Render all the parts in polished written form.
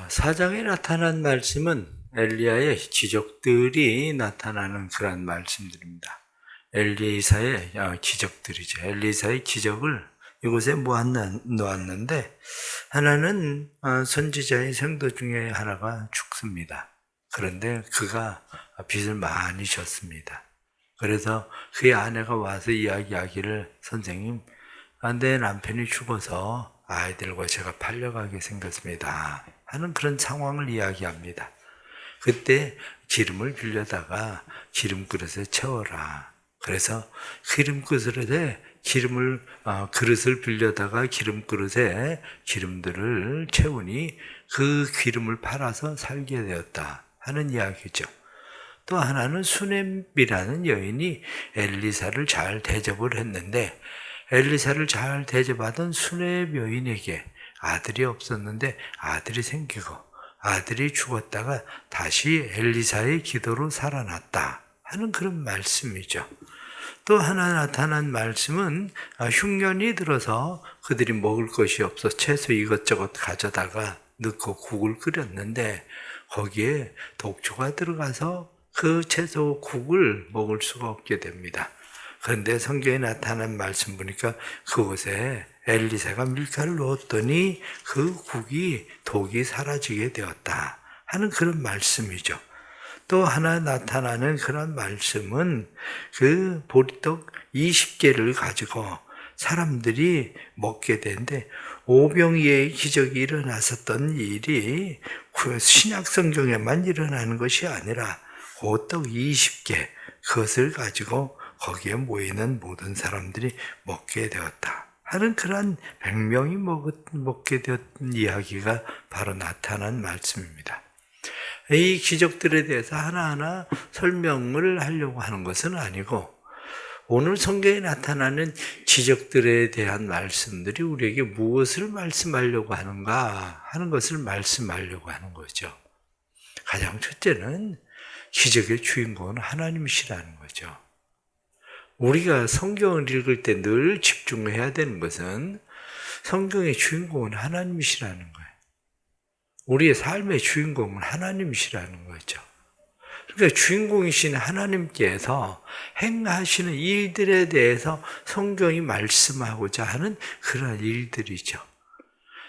사장에 나타난 말씀은 엘리야의 기적들이 나타나는 그런 말씀들입니다. 엘리사의 기적들이죠. 엘리사의 기적을 이곳에 모아놓았는데 하나는 선지자의 생도 중에 하나가 죽습니다. 그런데 그가 빚을 많이 졌습니다. 그래서 그의 아내가 와서 이야기하기를 선생님, 내 남편이 죽어서 아이들과 제가 팔려가게 생겼습니다 하는 그런 상황을 이야기합니다. 그때 기름을 빌려다가 기름 그릇에 채워라. 그래서 기름 그릇에 그릇을 빌려다가 기름 그릇에 기름들을 채우니 그 기름을 팔아서 살게 되었다 하는 이야기죠. 또 하나는 수넴이라는 여인이 엘리사를 잘 대접을 했는데 엘리사를 잘 대접하던 수넴 여인에게 아들이 없었는데 아들이 생기고 아들이 죽었다가 다시 엘리사의 기도로 살아났다 하는 그런 말씀이죠. 또 하나 나타난 말씀은 흉년이 들어서 그들이 먹을 것이 없어 채소 이것저것 가져다가 넣고 국을 끓였는데 거기에 독초가 들어가서 그 채소 국을 먹을 수가 없게 됩니다. 그런데 성경에 나타난 말씀 보니까 그곳에 엘리사가 밀가루를 넣었더니 그 국이 독이 사라지게 되었다 하는 그런 말씀이죠. 또 하나 나타나는 그런 말씀은 그 보리떡 20개를 가지고 사람들이 먹게 되는데 오병이의 기적이 일어났었던 일이 신약 성경에만 일어나는 것이 아니라 보떡 20개 그것을 가지고 거기에 모이는 모든 사람들이 먹게 되었다 하는 그러한 100명이 먹게 되었던 이야기가 바로 나타난 말씀입니다. 이 기적들에 대해서 하나하나 설명을 하려고 하는 것은 아니고 오늘 성경에 나타나는 기적들에 대한 말씀들이 우리에게 무엇을 말씀하려고 하는가 하는 것을 말씀하려고 하는 거죠. 가장 첫째는 기적의 주인공은 하나님이시라는 거죠. 우리가 성경을 읽을 때 늘 집중해야 되는 것은 성경의 주인공은 하나님이시라는 거예요. 우리의 삶의 주인공은 하나님이시라는 거죠. 그러니까 주인공이신 하나님께서 행하시는 일들에 대해서 성경이 말씀하고자 하는 그런 일들이죠.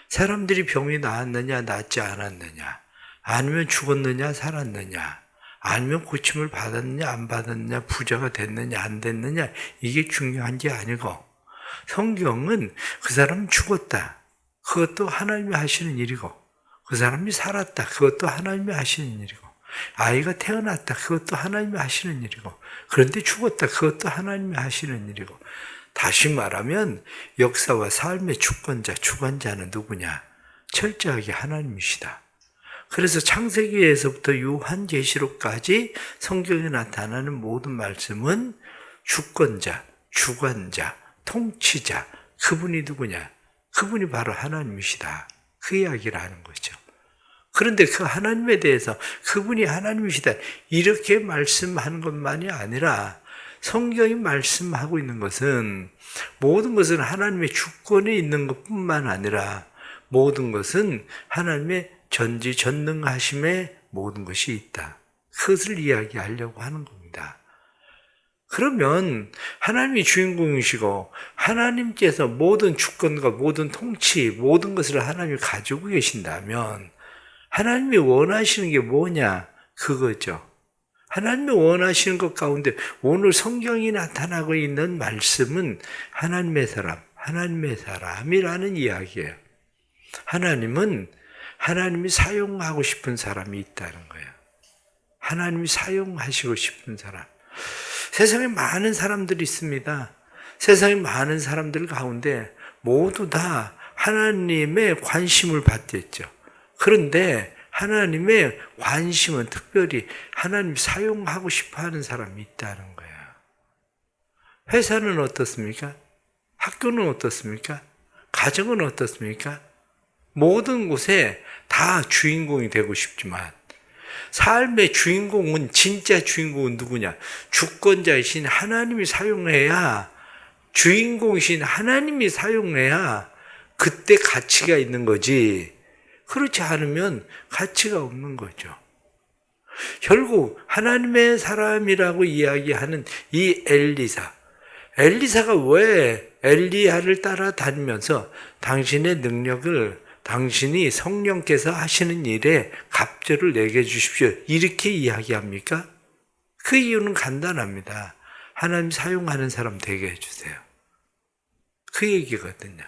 사람들이 병이 나았느냐 낫지 않았느냐, 아니면 죽었느냐 살았느냐, 아니면 고침을 받았느냐 안 받았느냐, 부자가 됐느냐 안 됐느냐, 이게 중요한 게 아니고 성경은 그 사람 죽었다, 그것도 하나님이 하시는 일이고, 그 사람이 살았다, 그것도 하나님이 하시는 일이고, 아이가 태어났다, 그것도 하나님이 하시는 일이고, 그런데 죽었다, 그것도 하나님이 하시는 일이고, 다시 말하면 역사와 삶의 주관자는 누구냐? 철저하게 하나님이시다. 그래서 창세기에서부터 요한계시록까지 성경에 나타나는 모든 말씀은 주권자, 주관자, 통치자, 그분이 누구냐? 그분이 바로 하나님이시다. 그 이야기를 하는 거죠. 그런데 그 하나님에 대해서 그분이 하나님이시다 이렇게 말씀하는 것만이 아니라 성경이 말씀하고 있는 것은 모든 것은 하나님의 주권에 있는 것뿐만 아니라 모든 것은 하나님의 전지전능하심에 모든 것이 있다. 그것을 이야기하려고 하는 겁니다. 그러면 하나님이 주인공이시고 하나님께서 모든 주권과 모든 통치, 모든 것을 하나님이 가지고 계신다면 하나님이 원하시는 게 뭐냐? 그거죠. 하나님이 원하시는 것 가운데 오늘 성경이 나타나고 있는 말씀은 하나님의 사람이라는 이야기예요. 하나님이 사용하고 싶은 사람이 있다는 거예요. 하나님이 사용하시고 싶은 사람. 세상에 많은 사람들이 있습니다. 세상에 많은 사람들 가운데 모두 다 하나님의 관심을 받겠죠. 그런데 하나님의 관심은 특별히 하나님 사용하고 싶어 하는 사람이 있다는 거예요. 회사는 어떻습니까? 학교는 어떻습니까? 가정은 어떻습니까? 모든 곳에 다 주인공이 되고 싶지만 삶의 주인공은, 진짜 주인공은 누구냐? 주권자이신 하나님이 사용해야, 주인공이신 하나님이 사용해야 그때 가치가 있는 거지. 그렇지 않으면 가치가 없는 거죠. 결국 하나님의 사람이라고 이야기하는 이 엘리사가 왜 엘리야를 따라다니면서 당신의 능력을 당신이 성령께서 하시는 일에 갑절을 내게 주십시오, 이렇게 이야기합니까? 그 이유는 간단합니다. 하나님 사용하는 사람 되게 해주세요. 그 얘기거든요.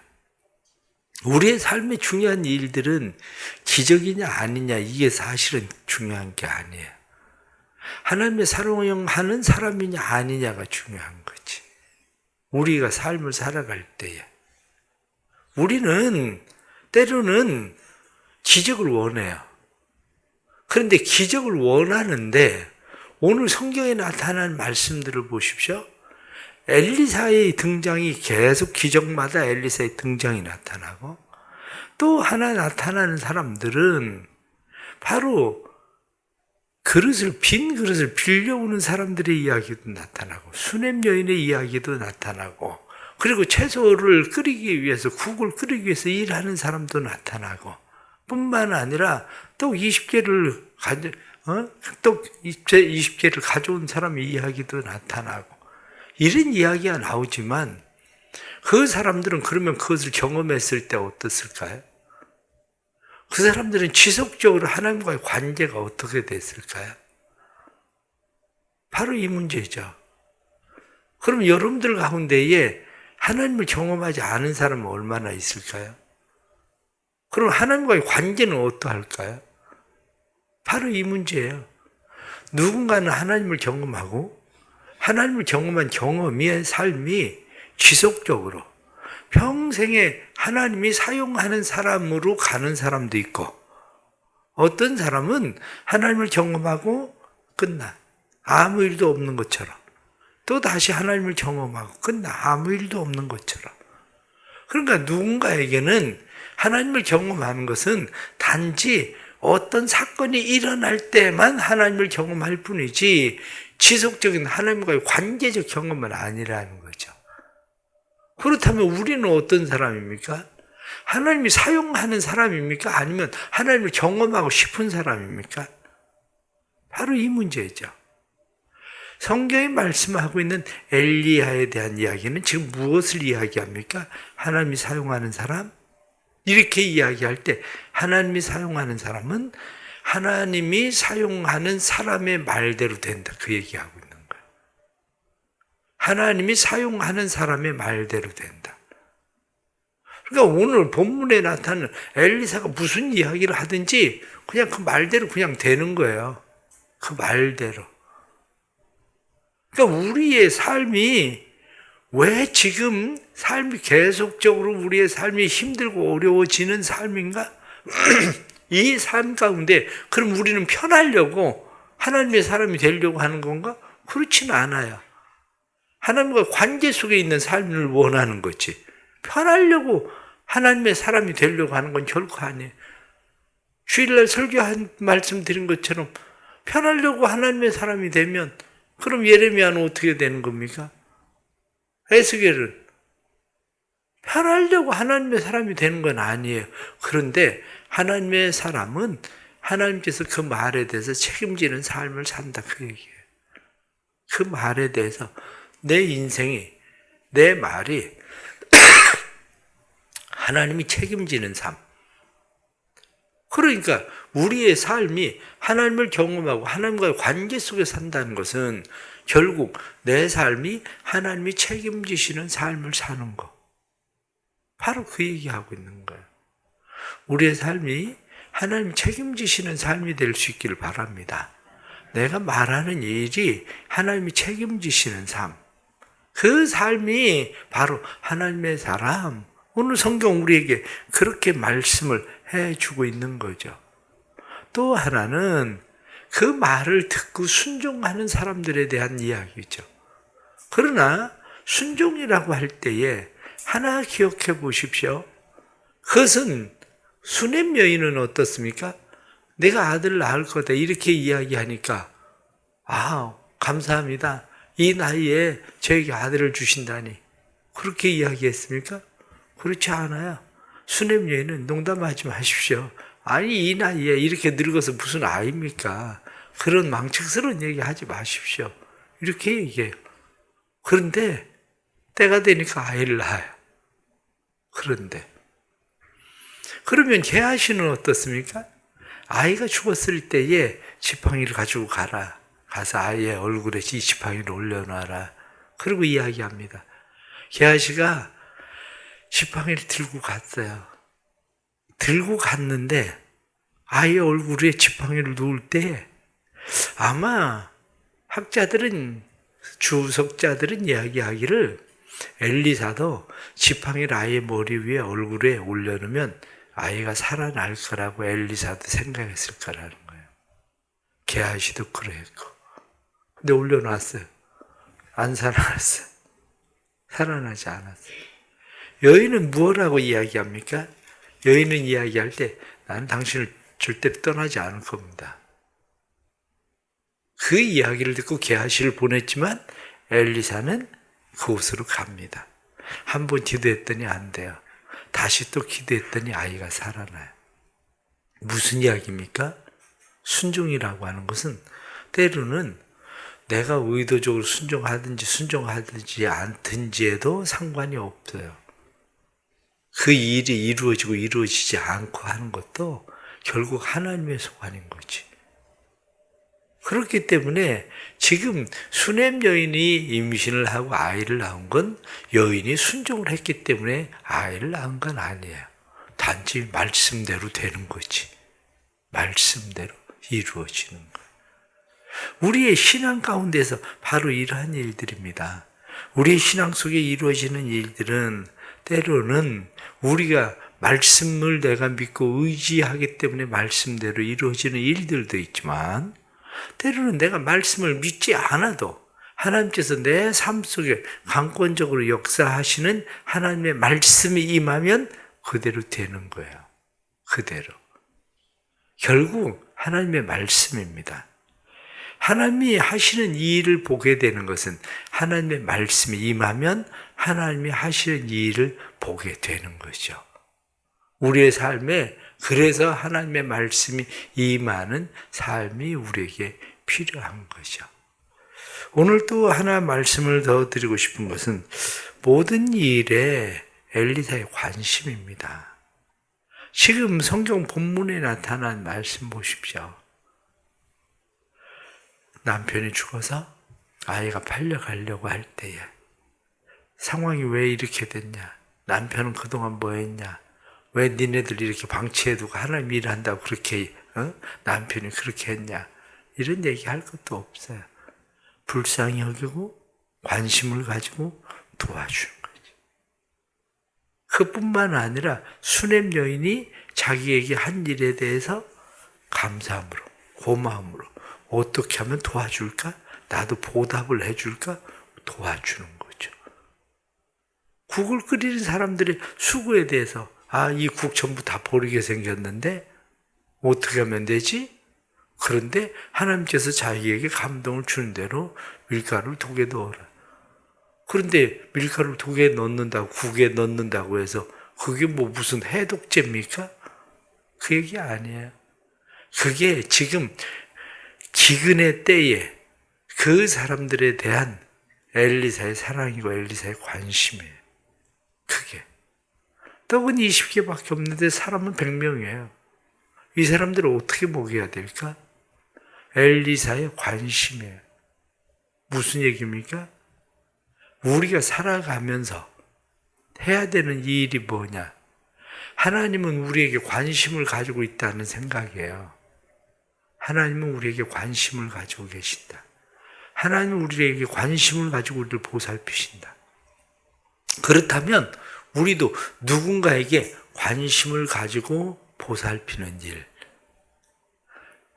우리의 삶에 중요한 일들은 기적이냐 아니냐, 이게 사실은 중요한 게 아니에요. 하나님의 사용하는 사람이냐 아니냐가 중요한 거지. 우리가 삶을 살아갈 때에 우리는 때로는 기적을 원해요. 그런데 기적을 원하는데 오늘 성경에 나타난 말씀들을 보십시오. 엘리사의 등장이 계속 기적마다 엘리사의 등장이 나타나고, 또 하나 나타나는 사람들은 바로 빈 그릇을 빌려오는 사람들의 이야기도 나타나고, 수냄 여인의 이야기도 나타나고, 그리고 채소를 끓이기 위해서, 국을 끓이기 위해서 일하는 사람도 나타나고, 뿐만 아니라 또 20개를 가져온 사람의 이야기도 나타나고, 이런 이야기가 나오지만 그 사람들은 그러면 그것을 경험했을 때 어떻을까요? 그 사람들은 지속적으로 하나님과의 관계가 어떻게 됐을까요? 바로 이 문제죠. 그럼 여러분들 가운데에 하나님을 경험하지 않은 사람은 얼마나 있을까요? 그럼 하나님과의 관계는 어떠할까요? 바로 이 문제예요. 누군가는 하나님을 경험하고 하나님을 경험한 경험의 삶이 지속적으로 평생에 하나님이 사용하는 사람으로 가는 사람도 있고, 어떤 사람은 하나님을 경험하고 끝나, 아무 일도 없는 것처럼, 또 다시 하나님을 경험하고 끝나, 아무 일도 없는 것처럼. 그러니까 누군가에게는 하나님을 경험하는 것은 단지 어떤 사건이 일어날 때만 하나님을 경험할 뿐이지 지속적인 하나님과의 관계적 경험은 아니라는 거죠. 그렇다면 우리는 어떤 사람입니까? 하나님이 사용하는 사람입니까? 아니면 하나님을 경험하고 싶은 사람입니까? 바로 이 문제죠. 성경이 말씀하고 있는 엘리야에 대한 이야기는 지금 무엇을 이야기합니까? 하나님이 사용하는 사람? 이렇게 이야기할 때 하나님이 사용하는 사람은 하나님이 사용하는 사람의 말대로 된다, 그 얘기하고 있는 거예요. 하나님이 사용하는 사람의 말대로 된다. 그러니까 오늘 본문에 나타나는 엘리사가 무슨 이야기를 하든지 그냥 그 말대로 그냥 되는 거예요. 그 말대로. 그러니까 우리의 삶이 왜 지금 삶이 계속적으로 우리의 삶이 힘들고 어려워지는 삶인가? 이 삶 가운데 그럼 우리는 편하려고 하나님의 사람이 되려고 하는 건가? 그렇지는 않아요. 하나님과 관계 속에 있는 삶을 원하는 거지. 편하려고 하나님의 사람이 되려고 하는 건 결코 아니에요. 주일날 설교한 말씀 드린 것처럼 편하려고 하나님의 사람이 되면 그럼 예레미야는 어떻게 되는 겁니까? 에스겔은 편하려고 하나님의 사람이 되는 건 아니에요. 그런데 하나님의 사람은 하나님께서 그 말에 대해서 책임지는 삶을 산다, 그 얘기예요. 그 말에 대해서 내 인생이, 내 말이 하나님이 책임지는 삶. 그러니까 우리의 삶이 하나님을 경험하고 하나님과의 관계 속에 산다는 것은 결국 내 삶이 하나님이 책임지시는 삶을 사는 거. 바로 그 얘기하고 있는 거예요. 우리의 삶이 하나님 책임지시는 삶이 될 수 있기를 바랍니다. 내가 말하는 일이 하나님이 책임지시는 삶. 그 삶이 바로 하나님의 사람. 오늘 성경 우리에게 그렇게 말씀을 해주고 있는 거죠. 또 하나는 그 말을 듣고 순종하는 사람들에 대한 이야기죠. 그러나 순종이라고 할 때에 하나 기억해 보십시오. 그것은 수냄 여인은 어떻습니까? 내가 아들 낳을 거다 이렇게 이야기하니까 감사합니다. 이 나이에 저에게 아들을 주신다니 그렇게 이야기했습니까? 그렇지 않아요. 수냄 여인은 농담하지 마십시오. 아니 이 나이에 이렇게 늙어서 무슨 아이입니까? 그런 망측스러운 얘기 하지 마십시오. 이렇게 얘기해요. 그런데 때가 되니까 아이를 낳아요. 그런데 그러면 개아씨는 어떻습니까? 아이가 죽었을 때에 지팡이를 가지고 가라. 가서 아이의 얼굴에 이 지팡이를 올려놔라. 그리고 이야기합니다. 개아씨가 지팡이를 들고 갔어요. 들고 갔는데 아이의 얼굴에 지팡이를 놓을 때 아마 학자들은 주석자들은 이야기하기를 엘리사도 지팡이를 아이의 머리 위에 얼굴에 올려놓으면 아이가 살아날 거라고 엘리사도 생각했을 거라는 거예요. 게하시도 그랬고. 근데 올려놨어요. 안 살아났어요. 살아나지 않았어요. 여인은 무엇라고 이야기합니까? 여인은 이야기할 때 나는 당신을 절대로 떠나지 않을 겁니다. 그 이야기를 듣고 게하시를 보냈지만 엘리사는 그곳으로 갑니다. 한 번 기도했더니 안 돼요. 다시 또 기도했더니 아이가 살아나요. 무슨 이야기입니까? 순종이라고 하는 것은 때로는 내가 의도적으로 순종하든지 않든지에도 상관이 없어요. 그 일이 이루어지고 이루어지지 않고 하는 것도 결국 하나님의 소관인 거지. 그렇기 때문에 지금 수냄 여인이 임신을 하고 아이를 낳은 건 여인이 순종을 했기 때문에 아이를 낳은 건 아니에요. 단지 말씀대로 되는 거지. 말씀대로 이루어지는 거예요. 우리의 신앙 가운데서 바로 이러한 일들입니다. 우리의 신앙 속에 이루어지는 일들은 때로는 우리가 말씀을 내가 믿고 의지하기 때문에 말씀대로 이루어지는 일들도 있지만 때로는 내가 말씀을 믿지 않아도 하나님께서 내 삶 속에 강권적으로 역사하시는 하나님의 말씀이 임하면 그대로 되는 거예요. 그대로. 결국 하나님의 말씀입니다. 하나님이 하시는 이 일을 보게 되는 것은 하나님의 말씀이 임하면 하나님이 하시는 이 일을 보게 되는 거죠. 우리의 삶에 그래서 하나님의 말씀이 임하는 삶이 우리에게 필요한 거죠. 오늘 또 하나 말씀을 더 드리고 싶은 것은 모든 일에 엘리사의 관심입니다. 지금 성경 본문에 나타난 말씀 보십시오. 남편이 죽어서 아이가 팔려가려고 할 때에 상황이 왜 이렇게 됐냐? 남편은 그동안 뭐 했냐? 왜 니네들 이렇게 방치해두고 하나님 일한다고 그렇게 남편이 그렇게 했냐? 이런 얘기할 것도 없어요. 불쌍히 여기고 관심을 가지고 도와주는 거지. 그뿐만 아니라 수냄 여인이 자기에게 한 일에 대해서 감사함으로 고마움으로 어떻게 하면 도와줄까? 나도 보답을 해줄까? 도와주는 거죠. 국을 끓이는 사람들의 수고에 대해서 이 국 전부 다 버리게 생겼는데 어떻게 하면 되지? 그런데 하나님께서 자기에게 감동을 주는 대로 밀가루를 독에 넣어라. 그런데 밀가루를 독에 넣는다고 국에 넣는다고 해서 그게 뭐 무슨 해독제입니까? 그 얘기 아니에요. 그게 지금 기근의 때에 그 사람들에 대한 엘리사의 사랑이고 엘리사의 관심이에요. 그게. 떡은 20개밖에 없는데 사람은 100명이에요. 이 사람들을 어떻게 먹여야 될까? 엘리사의 관심이에요. 무슨 얘기입니까? 우리가 살아가면서 해야 되는 이 일이 뭐냐? 하나님은 우리에게 관심을 가지고 있다는 생각이에요. 하나님은 우리에게 관심을 가지고 계신다. 하나님은 우리에게 관심을 가지고 우리를 보살피신다. 그렇다면 우리도 누군가에게 관심을 가지고 보살피는 일.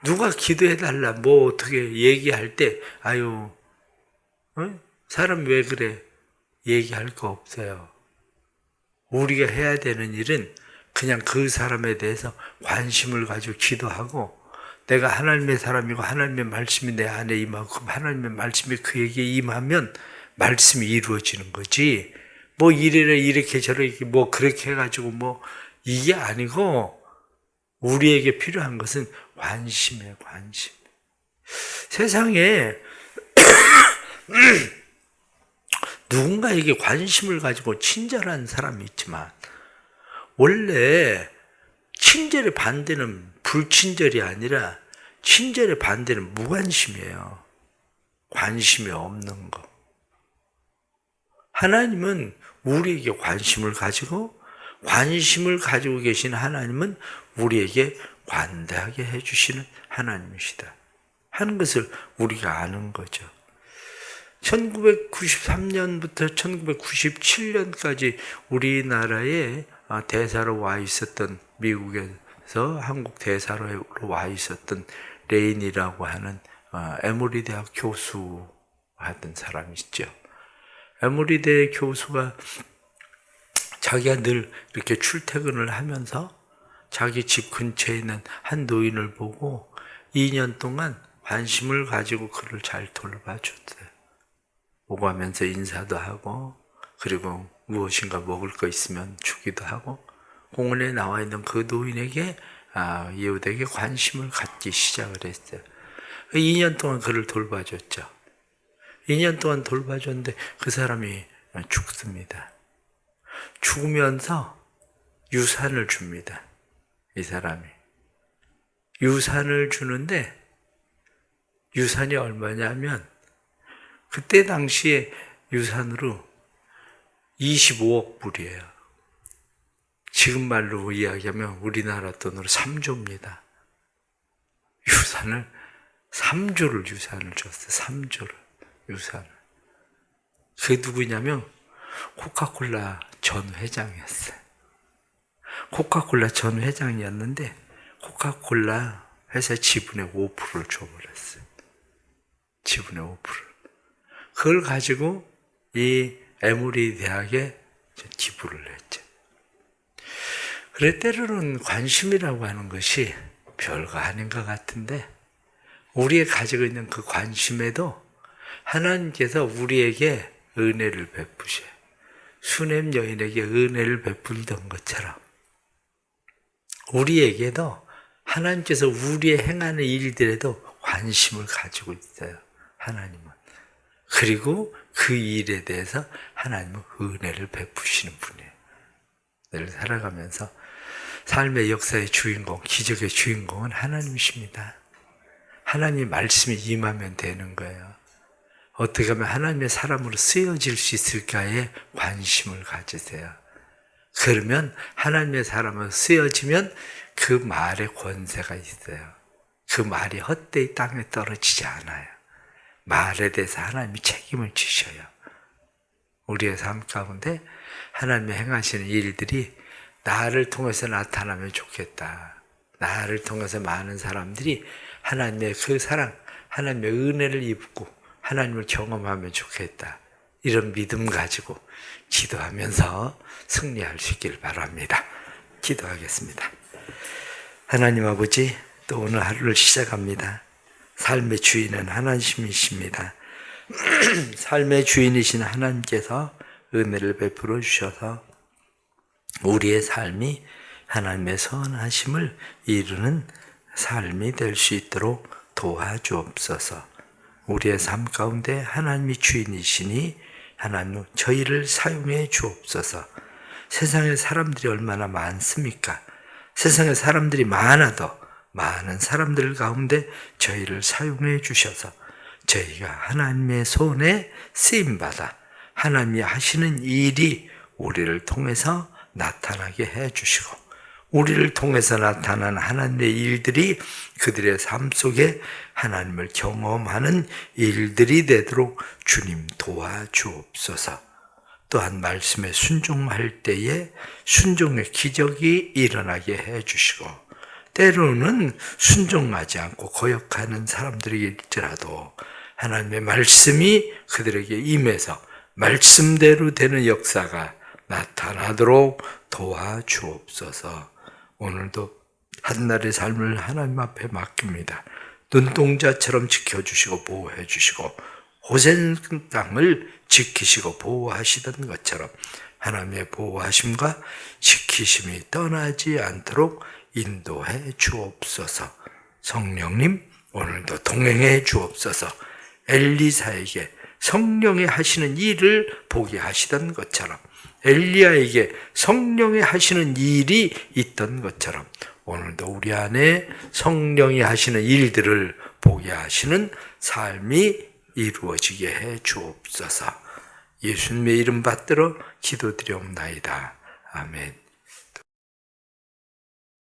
누가 기도해달라, 뭐 어떻게 얘기할 때, 사람 왜 그래? 얘기할 거 없어요. 우리가 해야 되는 일은 그냥 그 사람에 대해서 관심을 가지고 기도하고 내가 하나님의 사람이고 하나님의 말씀이 내 안에 임하고 하나님의 말씀이 그에게 임하면 말씀이 이루어지는 거지. 뭐 이래라 이렇게 저렇게 뭐 그렇게 해가지고 뭐 이게 아니고 우리에게 필요한 것은 관심이에요, 관심. 세상에 누군가에게 관심을 가지고 친절한 사람이 있지만 원래 친절의 반대는 불친절이 아니라 친절의 반대는 무관심이에요. 관심이 없는 거. 하나님은 우리에게 관심을 가지고 계신 하나님은 우리에게 관대하게 해주시는 하나님이시다 하는 것을 우리가 아는 거죠. 1993년부터 1997년까지 우리나라에 대사로 와 있었던, 미국에서 한국 대사로 와 있었던 레인이라고 하는 에모리 대학 교수 하던 사람이 있죠. 에모리 대 교수가 자기가 늘 이렇게 출퇴근을 하면서 자기 집 근처에 있는 한 노인을 보고 2년 동안 관심을 가지고 그를 잘 돌봐줬대요. 오가면서 인사도 하고, 그리고 무엇인가 먹을 거 있으면 주기도 하고, 공원에 나와 있는 그 노인에게 이웃에게 관심을 갖기 시작을 했어요. 2년 동안 그를 돌봐줬죠. 2년 동안 돌봐줬는데 그 사람이 죽습니다. 죽으면서 유산을 줍니다. 이 사람이. 유산을 주는데 유산이 얼마냐면 그때 당시에 유산으로 25억 불이에요. 지금 말로 이야기하면 우리나라 돈으로 3조입니다. 유산을 3조를 유산을 줬어요. 3조를 유산을. 그게 누구냐면 코카콜라 전 회장이었어요. 코카콜라 전 회장이었는데 코카콜라 회사 지분의 5%를 줘버렸어요. 지분의 5%를. 그걸 가지고 이 에모리 대학에 기부를 했죠. 그래, 때로는 관심이라고 하는 것이 별거 아닌 것 같은데 우리가 가지고 있는 그 관심에도 하나님께서 우리에게 은혜를 베푸셔요. 수넴 여인에게 은혜를 베풀던 것처럼 우리에게도 하나님께서 우리의 행하는 일들에도 관심을 가지고 있어요. 하나님은. 그리고 그 일에 대해서 하나님은 은혜를 베푸시는 분이에요. 늘 살아가면서 삶의 역사의 주인공, 기적의 주인공은 하나님이십니다. 하나님 말씀이 임하면 되는 거예요. 어떻게 하면 하나님의 사람으로 쓰여질 수 있을까에 관심을 가지세요. 그러면 하나님의 사람으로 쓰여지면 그 말에 권세가 있어요. 그 말이 헛되이 땅에 떨어지지 않아요. 말에 대해서 하나님이 책임을 지셔요. 우리의 삶 가운데 하나님의 행하시는 일들이 나를 통해서 나타나면 좋겠다. 나를 통해서 많은 사람들이 하나님의 그 사랑, 하나님의 은혜를 입고 하나님을 경험하면 좋겠다. 이런 믿음 가지고 기도하면서 승리할 수 있기를 바랍니다. 기도하겠습니다. 하나님 아버지, 또 오늘 하루를 시작합니다. 삶의 주인은 하나님이십니다. 삶의 주인이신 하나님께서 은혜를 베풀어 주셔서 우리의 삶이 하나님의 선하심을 이루는 삶이 될 수 있도록 도와주옵소서. 우리의 삶 가운데 하나님이 주인이시니 하나님 저희를 사용해 주옵소서. 세상에 사람들이 얼마나 많습니까? 세상에 사람들이 많아도 많은 사람들 가운데 저희를 사용해 주셔서 저희가 하나님의 손에 쓰임받아 하나님이 하시는 일이 우리를 통해서 나타나게 해 주시고 우리를 통해서 나타난 하나님의 일들이 그들의 삶 속에 하나님을 경험하는 일들이 되도록 주님 도와주옵소서. 또한 말씀에 순종할 때에 순종의 기적이 일어나게 해 주시고 때로는 순종하지 않고 거역하는 사람들일지라도 하나님의 말씀이 그들에게 임해서 말씀대로 되는 역사가 나타나도록 도와주옵소서. 오늘도 한날의 삶을 하나님 앞에 맡깁니다. 눈동자처럼 지켜주시고 보호해 주시고 고센 땅을 지키시고 보호하시던 것처럼 하나님의 보호하심과 지키심이 떠나지 않도록 인도해 주옵소서. 성령님 오늘도 동행해 주옵소서. 엘리사에게 성령이 하시는 일을 보게 하시던 것처럼, 엘리야에게 성령이 하시는 일이 있던 것처럼 오늘도 우리 안에 성령이 하시는 일들을 보게 하시는 삶이 이루어지게 해 주옵소서. 예수님의 이름 받들어 기도드리옵나이다. 아멘.